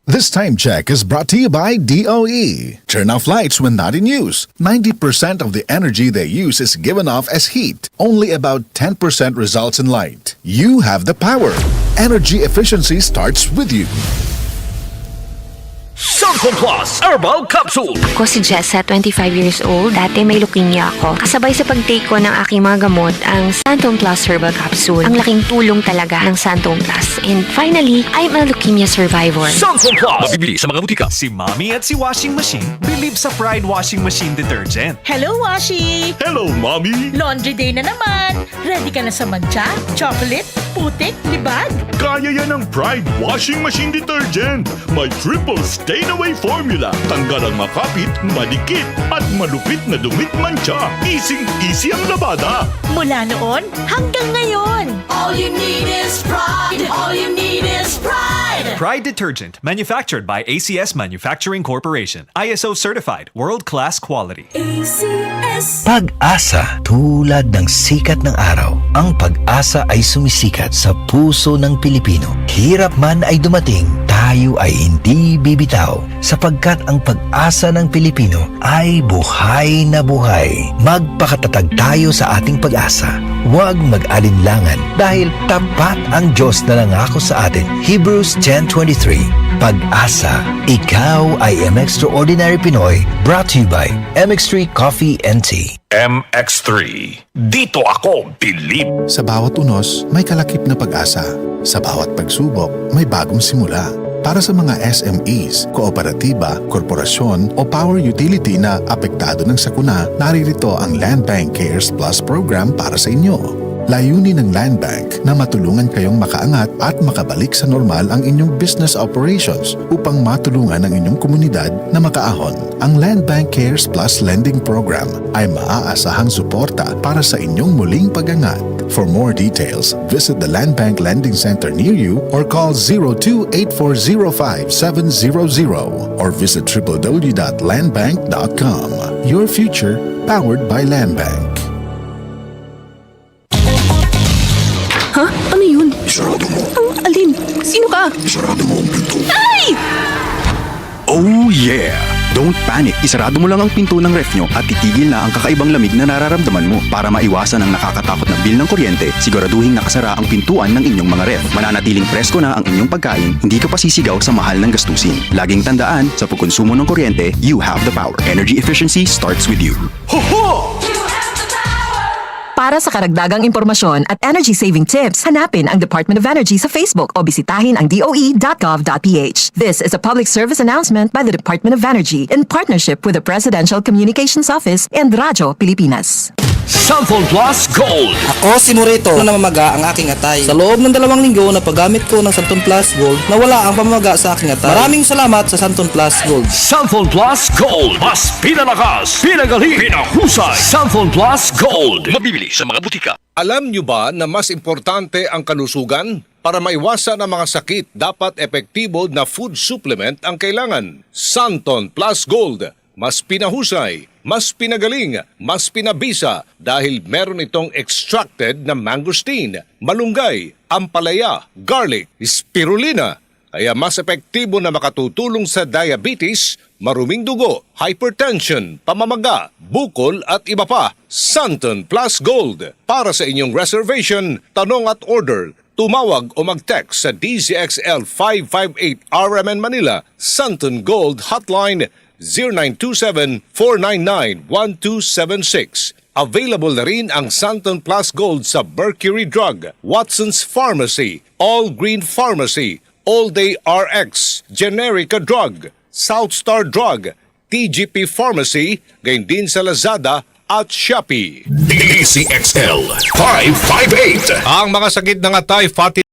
This time check is brought to you by DOE. Turn off lights when not in use. 90% of the energy they use is given off as heat. Only about 10% results in light. You have the power. Energy efficiency starts with you. Santon Plus Herbal Capsule. Ako si Jessa, 25 years old. Dati may leukemia ako. Kasabay sa pag-take ko ng aking mga gamot, ang Santon Plus Herbal Capsule. Ang laking tulong talaga ng Santon Plus. And finally, I'm a leukemia survivor. Santon Plus. Mabibili sa mga butika. Si Mommy at si Washing Machine believe sa Pride Washing Machine Detergent. Hello, Washi! Hello, Mommy. Laundry day na naman. Ready ka na sa mancha, chocolate, putik, libag? Kaya yan ang Pride Washing Machine Detergent. May triple stain-away formula. Tanggal ang makapit, madikit, at malupit na dumit mancha. Easy ang labada. Mula noon hanggang ngayon. All you need is pride. All you need is pride. Pride Detergent, manufactured by ACS Manufacturing Corporation. ISO certified, world-class quality. ACS. Pag-asa, tulad ng sikat ng araw, ang pag-asa ay sumisikat sa puso ng Pilipino. Hirap man ay dumating, tayo ay hindi bibitaw sapagkat ang pag-asa ng Pilipino ay buhay na buhay. Magpakatatag tayo sa ating pag-asa. Huwag mag-alinlangan dahil tapat ang Diyos na nangako sa atin. Hebrews 10:23. Pag-asa, ikaw ay Extraordinary Pinoy, brought to you by MX3 Coffee and Tea. MX3. Dito ako, Bilib. Sa bawat unos, may kalakip na pag-asa. Sa bawat pagsubok, may bagong simula. Para sa mga SMEs, kooperatiba, korporasyon o power utility na apektado ng sakuna, naririto ang Land Bank Cares Plus program para sa inyo. Layunin ng Land Bank na matulungan kayong makaangat at makabalik sa normal ang inyong business operations upang matulungan ang inyong komunidad na makaahon. Ang Land Bank Cares Plus Lending Program ay maaasahang suporta para sa inyong muling pag-angat. For more details, visit the Land Bank Lending Center near you or call 02-8405-700 or visit www.landbank.com. Your future, powered by Land Bank. Ha? Ano yun? Isarado mo. Alin? Sino ka? Isarado mo ang pinto. Ay! Oh yeah! Don't panic. Isarado mo lang ang pinto ng ref nyo at titigil na ang kakaibang lamig na nararamdaman mo. Para maiwasan ang nakakatakot na bill ng kuryente, siguraduhin nakasara ang pintuan ng inyong mga ref. Mananatiling presko na ang inyong pagkain, hindi ka pasisigaw sa mahal ng gastusin. Laging tandaan, sa pagkonsumo ng kuryente, you have the power. Energy efficiency starts with you. Para sa karagdagang impormasyon at energy-saving tips, hanapin ang Department of Energy sa Facebook o bisitahin ang doe.gov.ph. This is a public service announcement by the Department of Energy in partnership with the Presidential Communications Office and Radyo Pilipinas. Santon Plus Gold. Ako si Morito na namamaga ang aking atay. Sa loob ng 2 linggo na paggamit ko ng Santon Plus Gold, nawala ang pamamaga sa aking atay. Maraming salamat sa Santon Plus Gold. Santon Plus Gold. Mas pinalakas, pinagaling, pinahusay. Santon Plus Gold. Mabibili sa mga butika. Alam nyo ba na mas importante ang kalusugan? Para maiwasan ang mga sakit, dapat epektibo na food supplement ang kailangan. Santon Plus Gold. Mas pinahusay, mas pinagaling, mas pinabisa dahil meron itong extracted na mangosteen, malunggay, ampalaya, garlic, spirulina. Kaya mas epektibo na makatutulong sa diabetes, maruming dugo, hypertension, pamamaga, bukol at iba pa. Santon Plus Gold. Para sa inyong reservation, tanong at order, tumawag o mag-text sa DZXL 558 RMN Manila, Santon Gold Hotline 0927-499-1276. Available na rin ang Santon Plus Gold sa Mercury Drug, Watson's Pharmacy, All Green Pharmacy, All Day RX, Generica Drug, South Star Drug, TGP Pharmacy, gayon din sa Lazada at Shopee. DZXL 558. Ang mga sakit ng atay, fatty